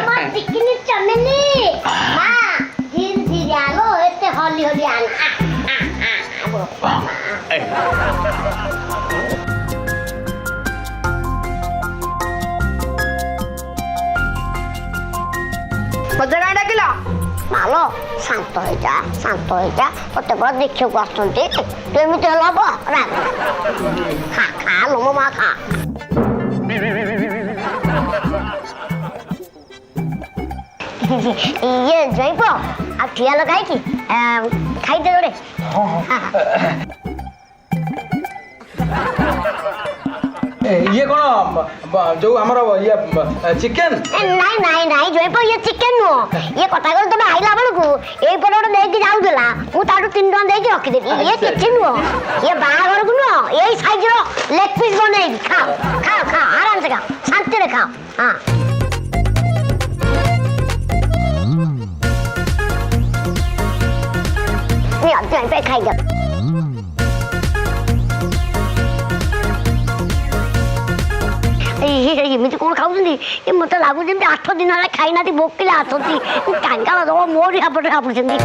ମୋ ଚିକିନି ଚମେଲି ମା ଧୀରେ ଧୀରେ ଆଲୋ ଏତେ ହଲି ହଲି ଆନ ମତେ କାଇଁ ଡାକିଲ? ମାଲୋ ଶାନ୍ତ ହେଇଯା ମତେ ବଡ଼ ଦେଖିବାକୁ ଆସୁଛନ୍ତି ତୁ ଏମିତି ହେଲେ ହବ ରାଗ ଖା ଲୋ ମୋ ମା ଖା ଇଏ ଜୈବ ଆଉ ଠିଆ ଲଗାଇକି ଖାଇଦେ ଗୋଟେ ଇଏ କଣ ଯୋଉ ଆମର ଇଏ ଚିକେନ? ନାଇଁ ଜୈବ ଇଏ ଚିକେନ ନୁହଁ ଇଏ କଥା କର ତମେ ଆଇଲା ବେଳକୁ ଏଇପଟେ ଗୋଟେ ନେଇକି ଯାଉଥିଲା ମୁଁ ତାଠୁ 3 ଟଙ୍କା ଦେଇକି ରଖିଦେବି ଇଏ କିଛି ନୁହଁ ଇଏ ବାହାଘରକୁ ନୁହଁ ଏଇ ସାଇଜର ଲେଗ ପିସ୍ ବନେଇବି ଖାଅ ଆରାମସେ ଖାଅ ଶାନ୍ତିରେ ଖାଅ ହଁ ଖାଇଦିଅ ଏମିତି କଣ ଖାଉଛନ୍ତି ମତେ ଲାଗୁଛି 8 ଦିନ ହେଲା ଖାଇନାହାନ୍ତି ଭୋକିଲେ ଆସନ୍ତି କାଙ୍ଗାଳ ଦବ ମୋରି ହାପଟେ ହାପୁଛନ୍ତି